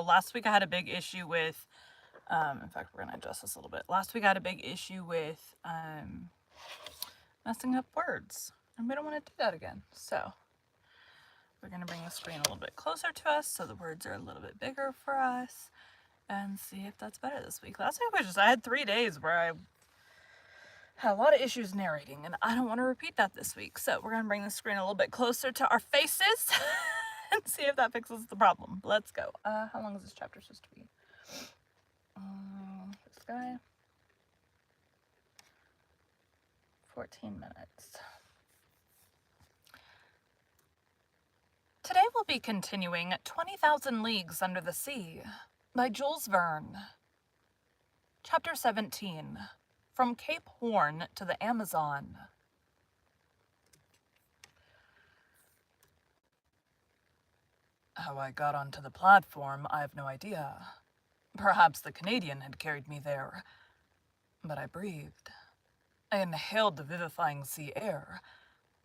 last week I had a big issue with, in fact, we're going to adjust this a little bit. Last week I had a big issue with messing up words, and we don't want to do that again. So we're going to bring the screen a little bit closer to us so the words are a little bit bigger for us and see if that's better this week. Last week I had 3 days where I had a lot of issues narrating, and I don't want to repeat that this week. So we're going to bring the screen a little bit closer to our faces and see if that fixes the problem. Let's go. How long is this chapter supposed to be? This guy. 14 minutes. Today we'll be continuing 20,000 Leagues Under the Sea by Jules Verne. Chapter 17. From Cape Horn to the Amazon. How I got onto the platform, I have no idea. Perhaps the Canadian had carried me there. But I breathed. I inhaled the vivifying sea air.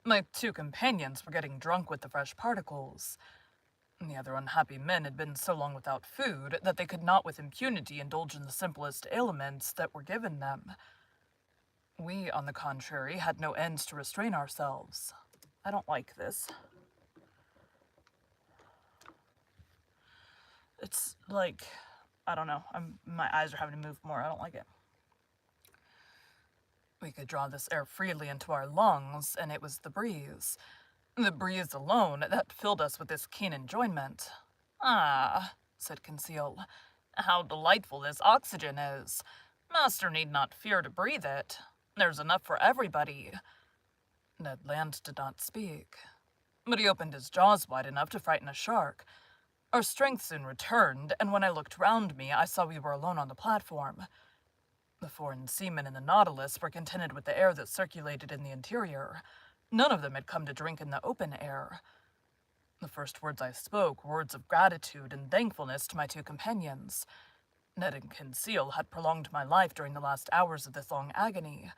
My 2 companions were getting drunk with the fresh particles. The other unhappy men had been so long without food that they could not with impunity indulge in the simplest aliments that were given them. We, on the contrary, had no ends to restrain ourselves. I don't like this. It's like, I don't know, my eyes are having to move more. I don't like it. We could draw this air freely into our lungs, and it was the breeze. The breeze alone that filled us with this keen enjoyment. Ah, said Conseil, how delightful this oxygen is. Master need not fear to breathe it. There's enough for everybody. Ned Land did not speak, but he opened his jaws wide enough to frighten a shark. Our strength soon returned, and when I looked round me, I saw we were alone on the platform. The foreign seamen in the Nautilus were contented with the air that circulated in the interior. None of them had come to drink in the open air. The first words I spoke were words of gratitude and thankfulness to my 2 companions. Ned and Conseil had prolonged my life during the last hours of this long agony.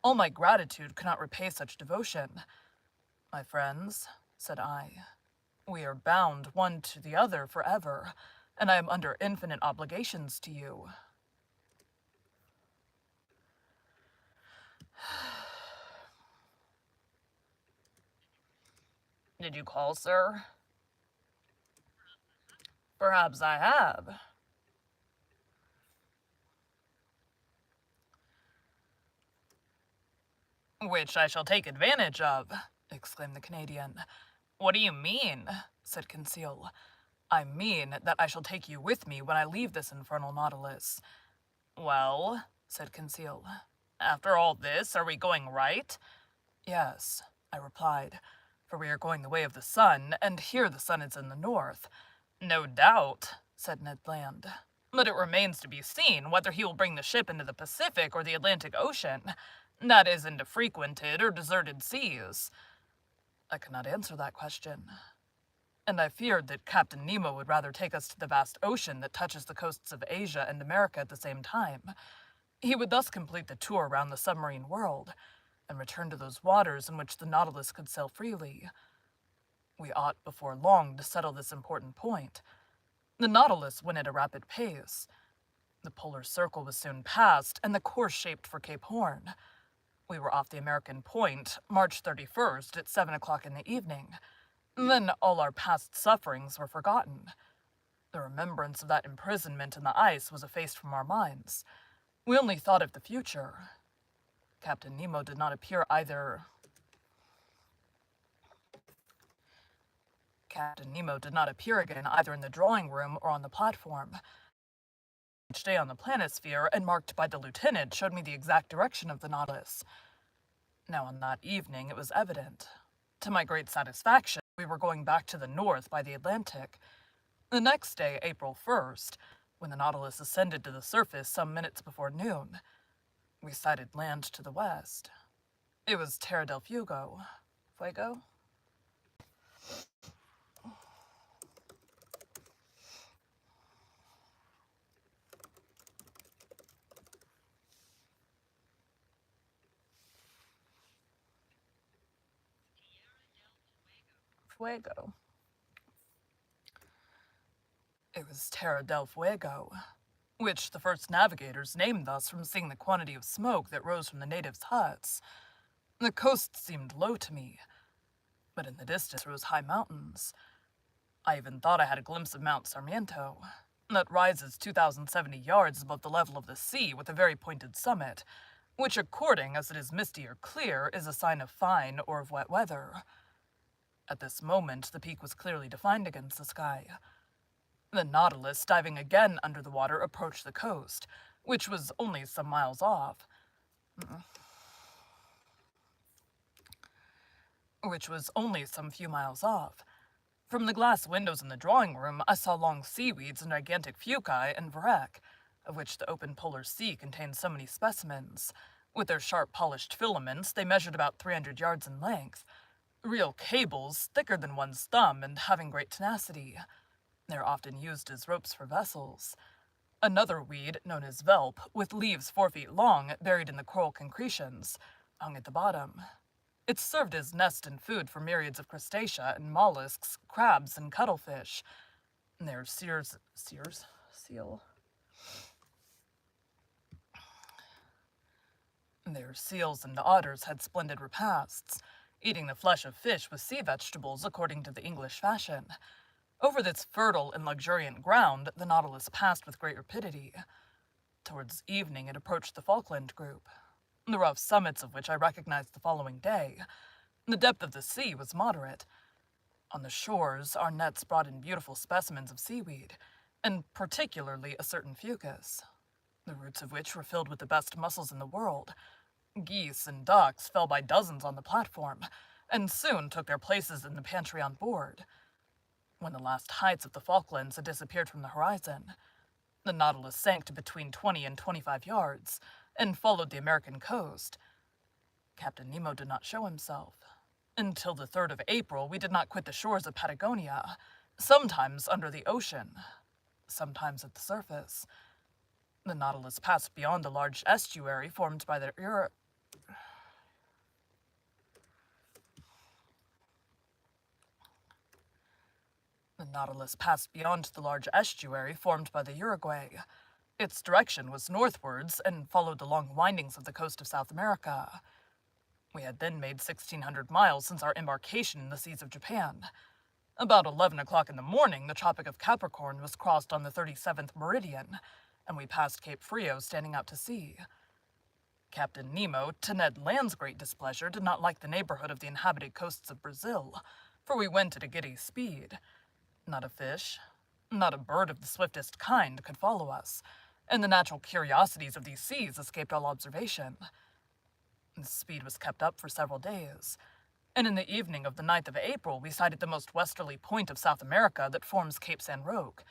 All my gratitude could not repay such devotion. My friends, said I, we are bound one to the other forever, and I am under infinite obligations to you. Did you call, sir? Perhaps I have. Which I shall take advantage of, exclaimed the Canadian. What do you mean? Said Conseil. I mean that I shall take you with me when I leave this infernal Nautilus. Well, said Conseil, after all this, are we going right? Yes, I replied, for we are going the way of the sun, and here the sun is in the north. No doubt, said Ned Land. But it remains to be seen whether he will bring the ship into the Pacific or the Atlantic Ocean. That is, into frequented or deserted seas. I could not answer that question. And I feared that Captain Nemo would rather take us to the vast ocean that touches the coasts of Asia and America at the same time. He would thus complete the tour around the submarine world, and return to those waters in which the Nautilus could sail freely. We ought, before long, to settle this important point. The Nautilus went at a rapid pace. The polar circle was soon passed, and the course shaped for Cape Horn. We were off the American point, March 31st, at 7 o'clock in the evening. Then all our past sufferings were forgotten. The remembrance of that imprisonment in the ice was effaced from our minds. We only thought of the future. Captain Nemo did not appear again either in the drawing room or on the platform. Each day on the planisphere, and marked by the lieutenant, showed me the exact direction of the Nautilus. Now on that evening it was evident. To my great satisfaction, we were going back to the north by the Atlantic. The next day, April 1st, when the Nautilus ascended to the surface some minutes before noon, we sighted land to the west. It was Terra del Fuego. Fuego? Fuego. It is Terra del Fuego, which the first navigators named thus from seeing the quantity of smoke that rose from the natives' huts. The coast seemed low to me, but in the distance rose high mountains. I even thought I had a glimpse of Mount Sarmiento, that rises 2,070 yards above the level of the sea with a very pointed summit, which, according as it is misty or clear, is a sign of fine or of wet weather. At this moment, the peak was clearly defined against the sky. The Nautilus, diving again under the water, approached the coast, which was only some miles off. Which was only some few miles off. From the glass windows in the drawing room, I saw long seaweeds and gigantic fuci and varech, of which the open polar sea contained so many specimens. With their sharp polished filaments, they measured about 300 yards in length. Real cables, thicker than one's thumb and having great tenacity. They are often used as ropes for vessels. Another weed, known as velp, with leaves 4 feet long, buried in the coral concretions, hung at the bottom. It served as nest and food for myriads of crustacea and mollusks, crabs and cuttlefish. Their seals and otters had splendid repasts, eating the flesh of fish with sea vegetables according to the English fashion. Over this fertile and luxuriant ground, the Nautilus passed with great rapidity. Towards evening, it approached the Falkland group, the rough summits of which I recognized the following day. The depth of the sea was moderate. On the shores, our nets brought in beautiful specimens of seaweed, and particularly a certain fucus, the roots of which were filled with the best mussels in the world. Geese and ducks fell by dozens on the platform, and soon took their places in the pantry on board. When the last heights of the Falklands had disappeared from the horizon, the Nautilus sank to between 20 and 25 yards, and followed the American coast. Captain Nemo did not show himself. Until the 3rd of April, we did not quit the shores of Patagonia, sometimes under the ocean, sometimes at the surface. The Nautilus passed beyond the large estuary formed by the Uruguay. Its direction was northwards and followed the long windings of the coast of South America. We had then made 1,600 miles since our embarkation in the seas of Japan. About 11 o'clock in the morning, the Tropic of Capricorn was crossed on the 37th meridian, and we passed Cape Frio standing out to sea. Captain Nemo, to Ned Land's great displeasure, did not like the neighborhood of the inhabited coasts of Brazil, for we went at a giddy speed. Not a fish, not a bird of the swiftest kind could follow us, and the natural curiosities of these seas escaped all observation. The speed was kept up for several days, and in the evening of the 9th of April we sighted the most westerly point of South America that forms Cape San Roque.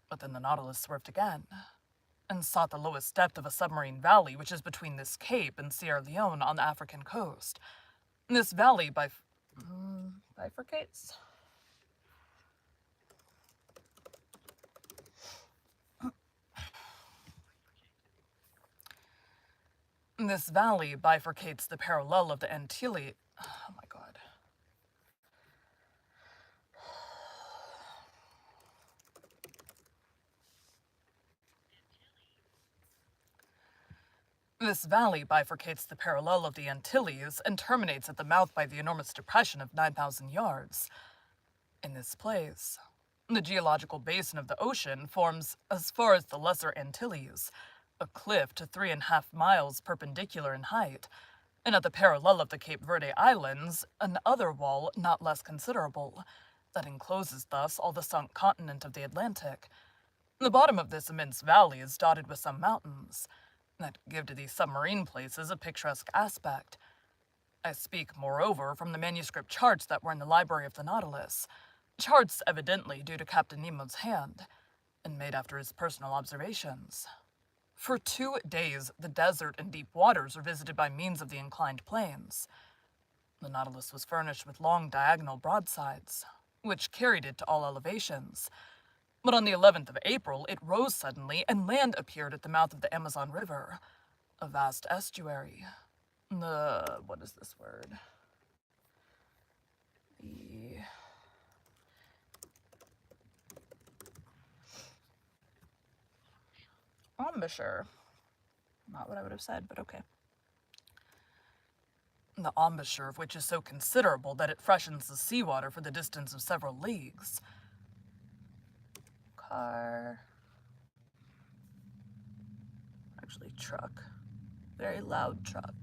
But then the Nautilus swerved again, and sought the lowest depth of a submarine valley which is between this cape and Sierra Leone on the African coast. This valley bifurcates? This valley bifurcates the parallel of the Antilles. Oh my god. This valley bifurcates the parallel of the Antilles and terminates at the mouth by the enormous depression of 9,000 yards. In this place, the geological basin of the ocean forms, as far as the Lesser Antilles, a cliff to 3.5 miles perpendicular in height, and at the parallel of the Cape Verde Islands, an other wall not less considerable, that encloses thus all the sunk continent of the Atlantic. The bottom of this immense valley is dotted with some mountains, that give to these submarine places a picturesque aspect. I speak, moreover, from the manuscript charts that were in the library of the Nautilus, charts evidently due to Captain Nemo's hand, and made after his personal observations. For 2 days, the desert and deep waters were visited by means of the inclined planes. The Nautilus was furnished with long diagonal broadsides, which carried it to all elevations. But on the 11th of April, it rose suddenly, and land appeared at the mouth of the Amazon River, a vast estuary. What is this word? embouchure. Not what I would have said, but okay. The embouchure of which is so considerable that it freshens the seawater for the distance of several leagues. Car. Actually, truck. Very loud truck.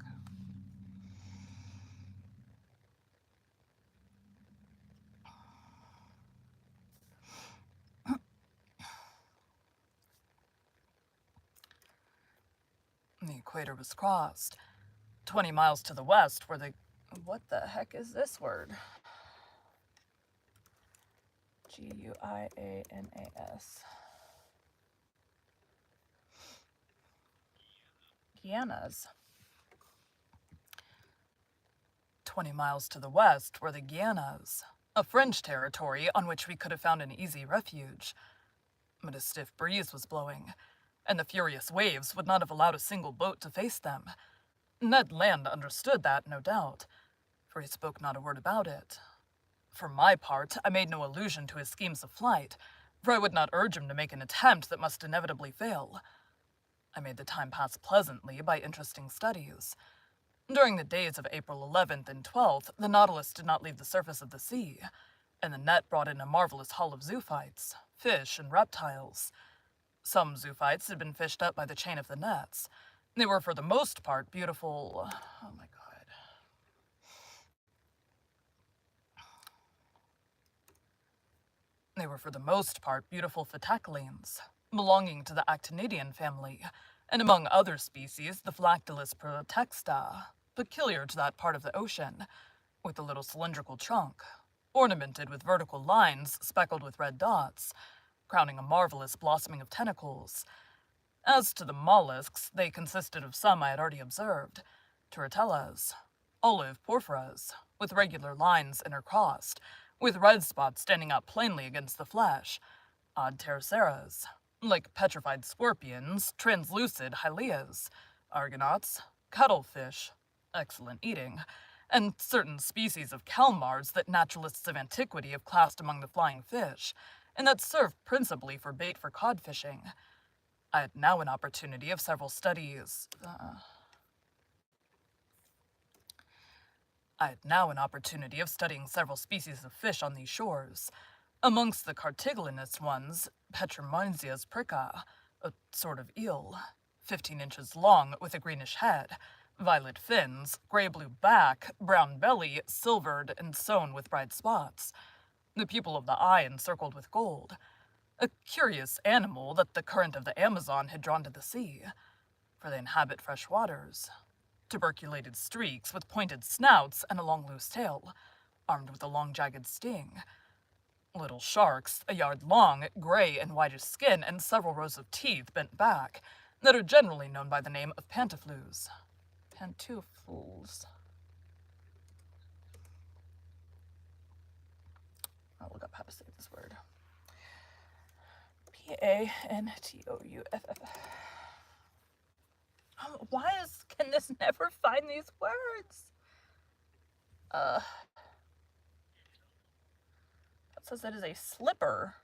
The equator was crossed. 20 miles to the west where the... What the heck is this word? Guianas. Guianas. 20 miles to the west were the Guianas, a French territory on which we could have found an easy refuge. But a stiff breeze was blowing, and the furious waves would not have allowed a single boat to face them. Ned Land understood that, no doubt, for he spoke not a word about it. For my part, I made no allusion to his schemes of flight, for I would not urge him to make an attempt that must inevitably fail. I made the time pass pleasantly by interesting studies. During the days of April 11th and 12th, the Nautilus did not leave the surface of the sea, and the net brought in a marvelous haul of zoophytes, fish, and reptiles. Some zoophytes had been fished up by the chain of the nets. They were for the most part beautiful... Oh my god. They were for the most part beautiful phytachelines, belonging to the actinidian family, and among other species the Phylactylus protexta, peculiar to that part of the ocean, with a little cylindrical trunk, ornamented with vertical lines speckled with red dots, crowning a marvelous blossoming of tentacles. As to the mollusks, they consisted of some I had already observed, turritellas, olive porphyras, with regular lines intercrossed, with red spots standing out plainly against the flesh, odd pteroceras, like petrified scorpions, translucid hylias, argonauts, cuttlefish, excellent eating, and certain species of calmars that naturalists of antiquity have classed among the flying fish, and that served principally for bait for cod fishing. I had now an opportunity of several studies. I had now an opportunity of studying several species of fish on these shores. Amongst the cartilaginous ones, Petromonesias prica, a sort of eel, 15 inches long with a greenish head, violet fins, gray-blue back, brown belly, silvered and sewn with bright spots, the pupil of the eye encircled with gold. A curious animal that the current of the Amazon had drawn to the sea, for they inhabit fresh waters. Tuberculated streaks with pointed snouts and a long loose tail, armed with a long jagged sting. Little sharks, a yard long, gray and whitish skin, and several rows of teeth bent back, that are generally known by the name of pantoflues. Pantoflues. I'll look up how to say this word. P-A-N-T-O-U-F-F. Can this never find these words? It says it is a slipper.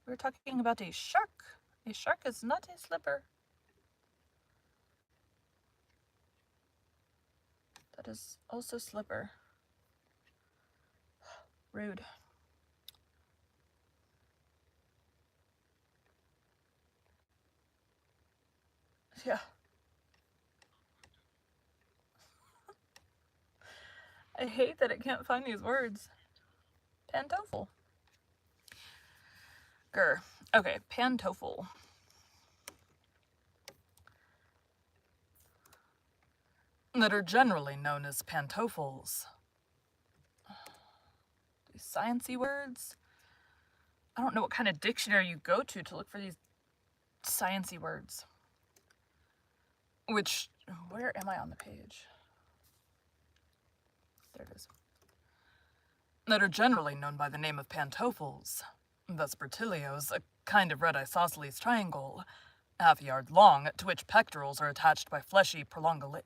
We're talking about a shark. A shark is not a slipper. That is also slipper. Rude. Yeah. I hate that it can't find these words. Pantoffel. Grr. Okay, pantoffel. That are generally known as pantoffels. These sciencey words? I don't know what kind of dictionary you go to look for these sciencey words. Where am I on the page? There it is. That are generally known by the name of pantoffels. Vespertilios, a kind of red isosceles triangle, half a yard long, to which pectorals are attached by fleshy prolongations.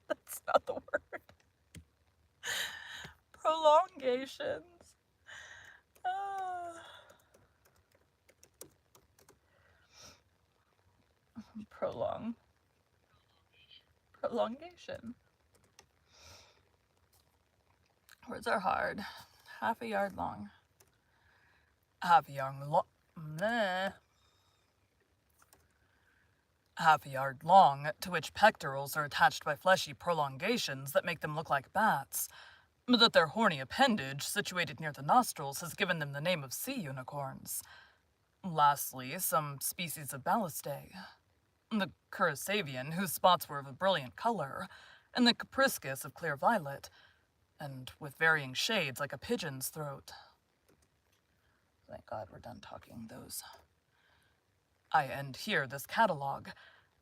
That's not the word. Prolongations. Prolongation. Words are hard. Half a yard long. Half a yard long, to which pectorals are attached by fleshy prolongations that make them look like bats, but that their horny appendage, situated near the nostrils, has given them the name of sea unicorns. Lastly, some species of ballistae. The Curasavian, whose spots were of a brilliant color, and the Capriscus of clear violet, and with varying shades like a pigeon's throat. Thank God we're done talking those. I end here this catalogue,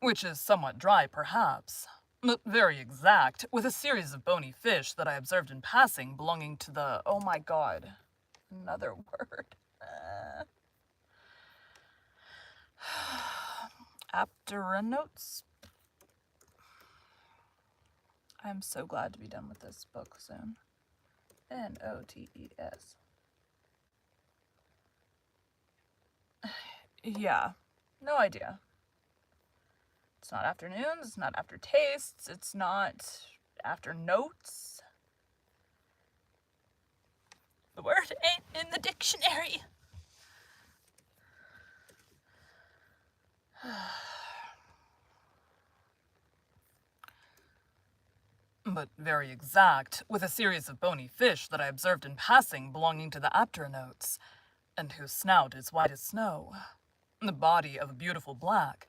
which is somewhat dry perhaps, but very exact, with a series of bony fish that I observed in passing belonging to the, oh my God, another word. Apteronotes? I'm so glad to be done with this book soon. Notes. Yeah, no idea. It's not afternoons, it's not after tastes, it's not after notes. The word ain't in the dictionary. But very exact, with a series of bony fish that I observed in passing belonging to the apteronotes, and whose snout is white as snow. The body of a beautiful black,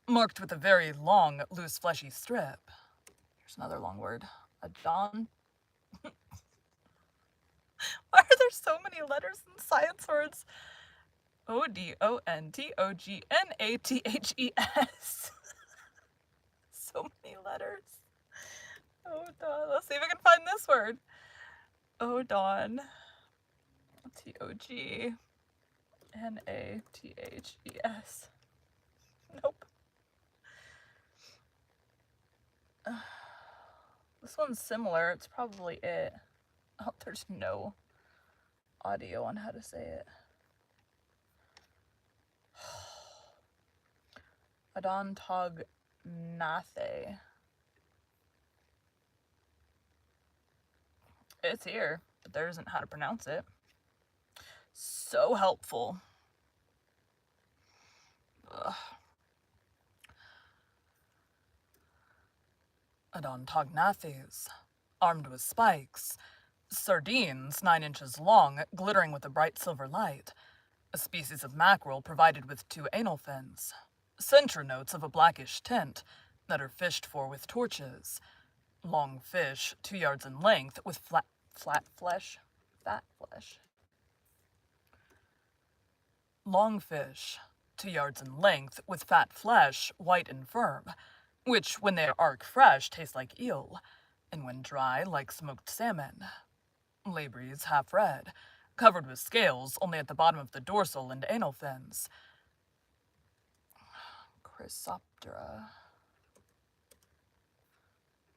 marked with a very long, loose, fleshy strip. Here's another long word. Adon. Why are there so many letters in science words? Odontognates. So many letters. Odon. Let's see if I can find this word. Odon. Tognates. Nope. This one's similar. It's probably it. Oh, there's no audio on how to say it. Odontognathé. It's here, but there isn't how to pronounce it. So helpful. Ugh. Odontognaths, armed with spikes. Sardines 9 inches long, glittering with a bright silver light. A species of mackerel provided with 2 anal fins. Centronotes of a blackish tint that are fished for with torches. Long fish, 2 yards in length, with fat flesh. Long fish, 2 yards in length, with fat flesh, white and firm, which, when they are arc fresh, taste like eel, and when dry, like smoked salmon. Labries half red, covered with scales only at the bottom of the dorsal and anal fins. Chrysoptera.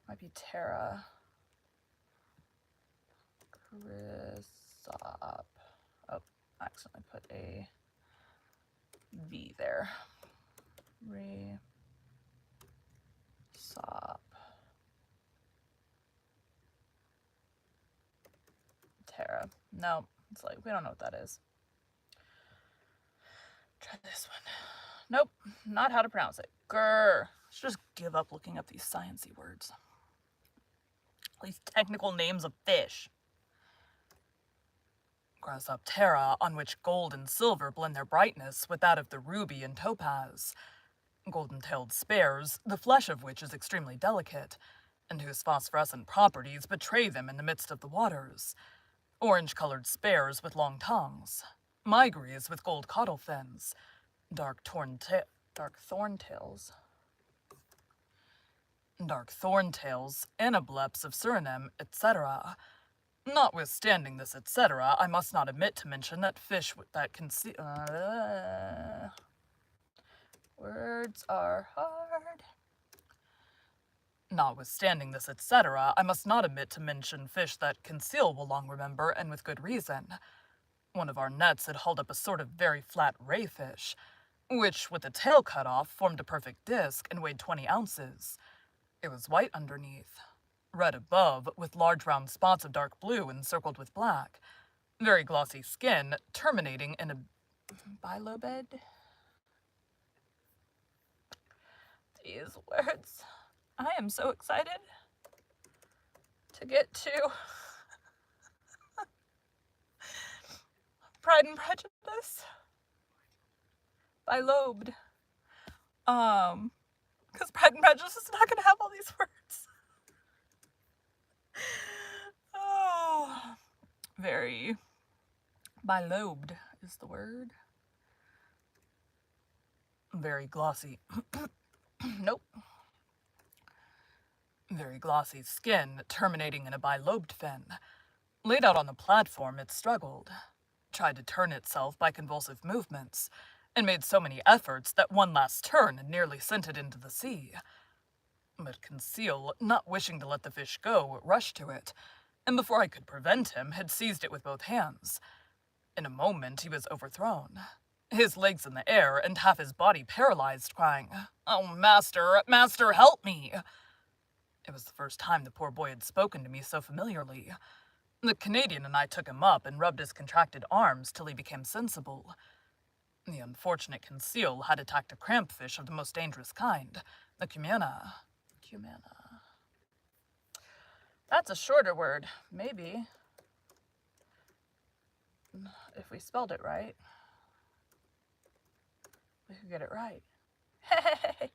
Might be Terra. Chrysop. Oh, I accidentally put a V there. Resop. Terra. No, it's like, we don't know what that is. Try this one. Nope, not how to pronounce it. Grr. Let's just give up looking up these sciencey words. These technical names of fish. Chrysoptera, on which gold and silver blend their brightness with that of the ruby and topaz. Golden-tailed spares, the flesh of which is extremely delicate, and whose phosphorescent properties betray them in the midst of the waters. Orange-colored spares with long tongues. Migres with gold caudal fins. Dark thorntails, anableps of Suriname, etc. Notwithstanding this, etc., I must not omit to mention that fish that conceal... words are hard. Notwithstanding this, etc., I must not omit to mention fish that Conseil will long remember, and with good reason. One of our nets had hauled up a sort of very flat ray fish, which, with the tail cut off, formed a perfect disc and weighed 20 ounces. It was white underneath, red above, with large round spots of dark blue encircled with black, very glossy skin terminating in a bilobed. These words. I am so excited to get to Pride and Prejudice. Bilobed. Because Pride and Prejudice is not going to have all these words. Oh, very bilobed is the word. Very glossy. Nope. Very glossy skin terminating in a bilobed fin. Laid out on the platform, it struggled, tried to turn itself by convulsive movements, and made so many efforts that one last turn nearly sent it into the sea. But Conseil, not wishing to let the fish go, rushed to it, and before I could prevent him, had seized it with both hands. In a moment, he was overthrown, his legs in the air and half his body paralyzed, crying, "Oh, master, master, help me!" It was the first time the poor boy had spoken to me so familiarly. The Canadian and I took him up and rubbed his contracted arms till he became sensible. The unfortunate Conseil had attacked a crampfish of the most dangerous kind, the cumana. That's a shorter word, maybe. If we spelled it right, we could get it right. Hey!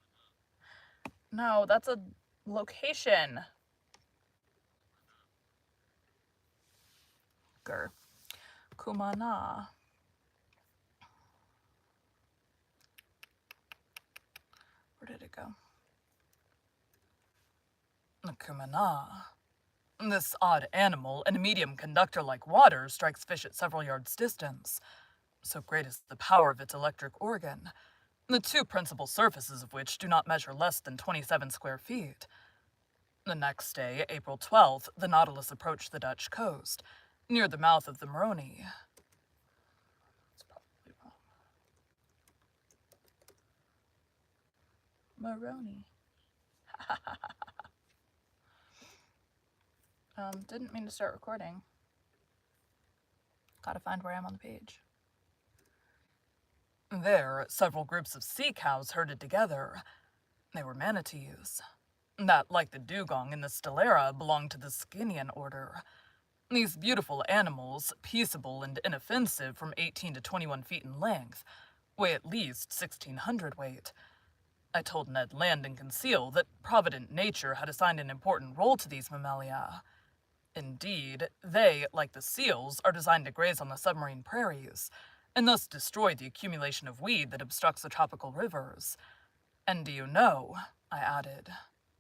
No, that's a location. Kumana. Where did it go? The kumana. This odd animal, in a medium conductor like water, strikes fish at several yards' distance. So great is the power of its electric organ, the two principal surfaces of which do not measure less than 27 square feet. The next day, April 12th, the Nautilus approached the Dutch coast, near the mouth of the Maroni. It's probably wrong. Maroni. Didn't mean to start recording. Gotta find where I am on the page. There, several groups of sea cows herded together. They were manatees, that, like the dugong in the Stellara, belonged to the Skinnian order. These beautiful animals, peaceable and inoffensive from 18 to 21 feet in length, weigh at least 1,600 weight. I told Ned Land and Conseil that provident nature had assigned an important role to these mammalia. Indeed, they, like the seals, are designed to graze on the submarine prairies, and thus destroy the accumulation of weed that obstructs the tropical rivers. And do you know, I added,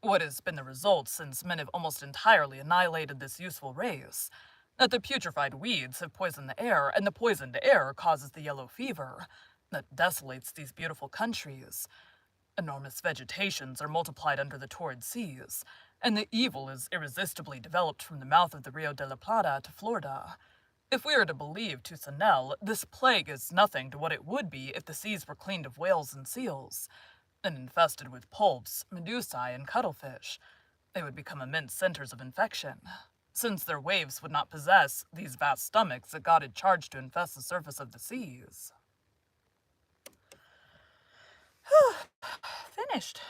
what has been the result since men have almost entirely annihilated this useful race? That the putrefied weeds have poisoned the air, and the poisoned air causes the yellow fever that desolates these beautiful countries. Enormous vegetations are multiplied under the torrid seas, and the evil is irresistibly developed from the mouth of the Rio de la Plata to Florida. If we are to believe Toussaint, this plague is nothing to what it would be if the seas were cleaned of whales and seals, and infested with poulps, medusae, and cuttlefish. They would become immense centers of infection, since their waves would not possess these vast stomachs that God had charged to infest the surface of the seas. Finished.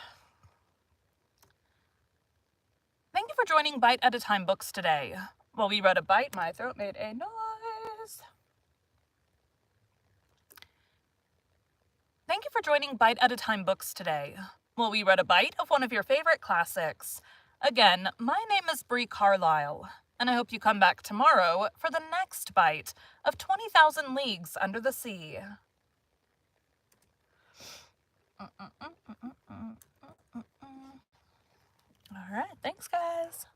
Thank you for joining Bite at a Time Books today. While we read a bite, my throat made a noise. Thank you for joining Bite at a Time Books today. While we read a bite of one of your favorite classics. Again, my name is Bree Carlile, and I hope you come back tomorrow for the next bite of 20,000 Leagues Under the Sea. All right, thanks, guys.